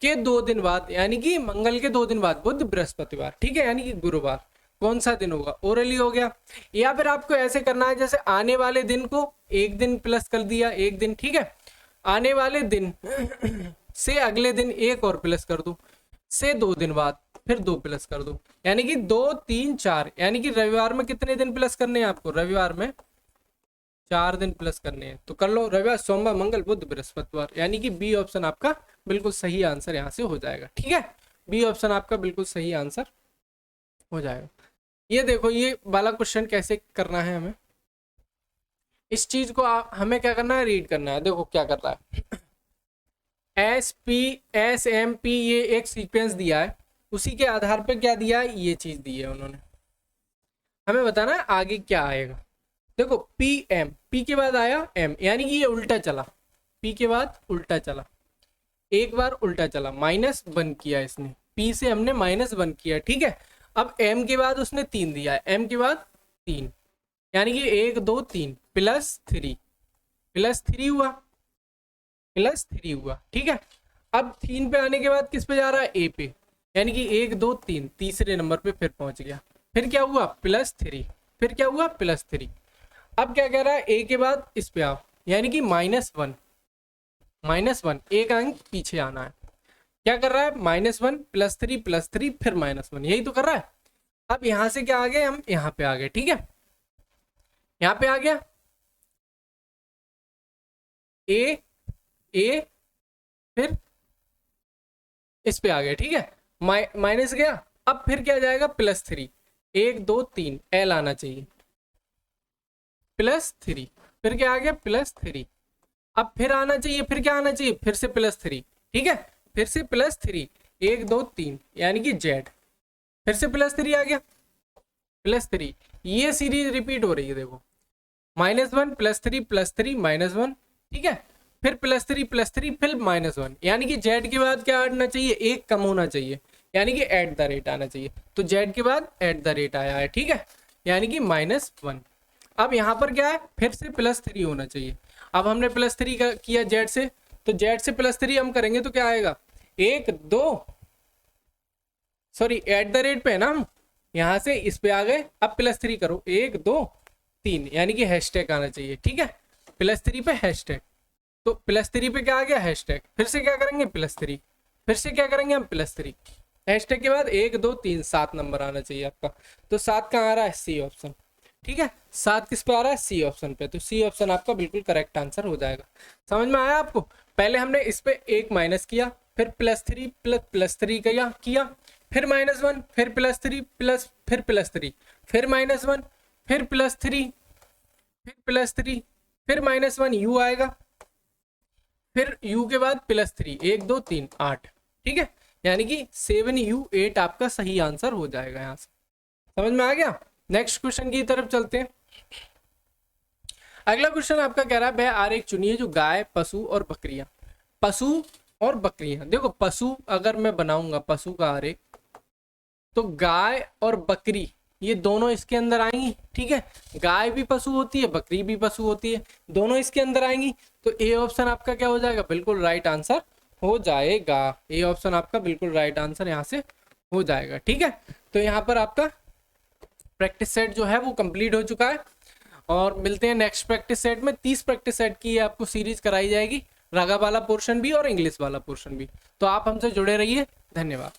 के 2 दिन बाद, यानी कि मंगल के 2 दिन बाद बुध बृहस्पतिवार, ठीक है, यानी कि गुरुवार, कौन सा दिन होगा, ओरली हो गया। या फिर आपको ऐसे करना है जैसे आने वाले दिन को एक दिन प्लस कर दिया, एक दिन, ठीक है, आने वाले दिन से अगले दिन एक और प्लस कर दूं, से 2 दिन बाद फिर 2 प्लस कर दो, यानी कि 2 3 4, यानी कि रविवार में कितने दिन प्लस करने हैं आपको, रविवार में 4 दिन प्लस करने हैं। तो कर लो रविवार सोमवार मंगल बुध बृहस्पतिवार, यानी कि बी ऑप्शन आपका बिल्कुल सही आंसर यहाँ से हो जाएगा, ठीक है, बी ऑप्शन आपका बिल्कुल सही आंसर हो जाएगा। ये देखो ये वाला क्वेश्चन कैसे करना है हमें, इस चीज को हमें क्या करना है, रीड करना है। देखो क्या कर रहा है, SPSMP ये एक सीक्वेंस दिया है, उसी के आधार पे क्या दिया है, ये चीज दी है उन्होंने, हमें बताना है आगे क्या आएगा। देखो PM, P के बाद आया M, यानी कि ये उल्टा चला, P के बाद उल्टा चला, एक बार उल्टा चला, -1 किया इसने, P से हमने -1 किया, ठीक है। अब M के बाद उसने 3 दिया है, M के बाद 3, यानी कि 1 2 3 +3, +3 हुआ, +3 हुआ, ठीक है। अब 3 पे आने के बाद किस पे जा रहा है, A पे, यानी कि 1 2 3 तीसरे नंबर पे फिर पहुंच गया, फिर क्या हुआ +3, फिर क्या हुआ +3। अब क्या कह रहा है, A के बाद इस पे आओ, यानी कि -1, -1 एक अंक पीछे आना है, क्या कर रहा है -1 +3 फिर -1, यही तो कर रहा है। अब यहां से क्या आ गए, हम यहाँ पे आ गए, ठीक है, यहाँ पे आ गया A फिर इस पे आ गया, ठीक है, माइनस गया। अब फिर क्या जाएगा +3, 1 2 3 L आना चाहिए, +3, फिर क्या आ गया +3, अब फिर आना चाहिए, फिर क्या आना चाहिए, फिर से +3, ठीक है, फिर से +3 1 2 3, यानी कि Z, फिर से +3 आ गया, +3, ये सीरीज रिपीट हो रही है, देखो -1 +3 +3 -1, ठीक है, फिर +3 फिर -1, यानी कि Z के बाद क्या आना चाहिए, 1 कम होना चाहिए, यानी कि @ आना चाहिए। तो Z के बाद @ आया है, ठीक है, यानी कि -1। अब यहाँ पर क्या है, फिर से +3 होना चाहिए। अब हमने +3 का किया Z से, तो Z से +3 हम करेंगे तो क्या आएगा, 1 2, सॉरी @ पे है ना, हम यहाँ से इस पे आ गए, अब +3 करो, 1 2 3, यानी कि हैशटैग आना चाहिए, ठीक है, +3 पे हैशटैग, तो +3 पे क्या आ गया हैशटैग, फिर से क्या करेंगे +3, फिर से क्या करेंगे हम +3, हैशटैग के बाद 1 2 3 7 नंबर आना चाहिए आपका। तो 7 कहाँ आ रहा है, C ऑप्शन, ठीक है, 7 किस पे आ रहा है, C ऑप्शन पे, तो C ऑप्शन आपका बिल्कुल करेक्ट आंसर हो जाएगा। समझ में आया आपको, पहले हमने इस पे 1 माइनस किया, फिर +3 +3 किया, फिर -1 फिर +3 फिर +3 फिर -1 फिर +3 फिर +3 फिर -1 U आएगा, फिर U के बाद +3 1 2 3 8, ठीक है, यानी कि 7U 8 आपका सही आंसर हो जाएगा। यहाँ से समझ में आ गया। नेक्स्ट क्वेश्चन की तरफ चलते हैं। अगला क्वेश्चन आपका कह रहा है वह आरेख चुनिए जो गाय पशु और बकरियां, पशु और बकरियां, देखो पशु अगर मैं बनाऊंगा पशु का आरेख, तो गाय और बकरी ये दोनों इसके अंदर आएंगी, ठीक है, गाय भी पशु होती है बकरी भी पशु होती है, दोनों इसके अंदर आएंगी, तो ए ऑप्शन आपका क्या हो जाएगा, बिल्कुल राइट आंसर हो जाएगा। ए ऑप्शन आपका बिल्कुल राइट आंसर यहाँ से हो जाएगा। ठीक है, तो यहाँ पर आपका प्रैक्टिस सेट जो है वो कंप्लीट हो चुका है और मिलते हैं नेक्स्ट प्रैक्टिस सेट में। 30 प्रैक्टिस सेट की आपको सीरीज कराई जाएगी, रागा वाला पोर्शन भी और इंग्लिश वाला पोर्शन भी। तो आप हमसे जुड़े रहिए, धन्यवाद।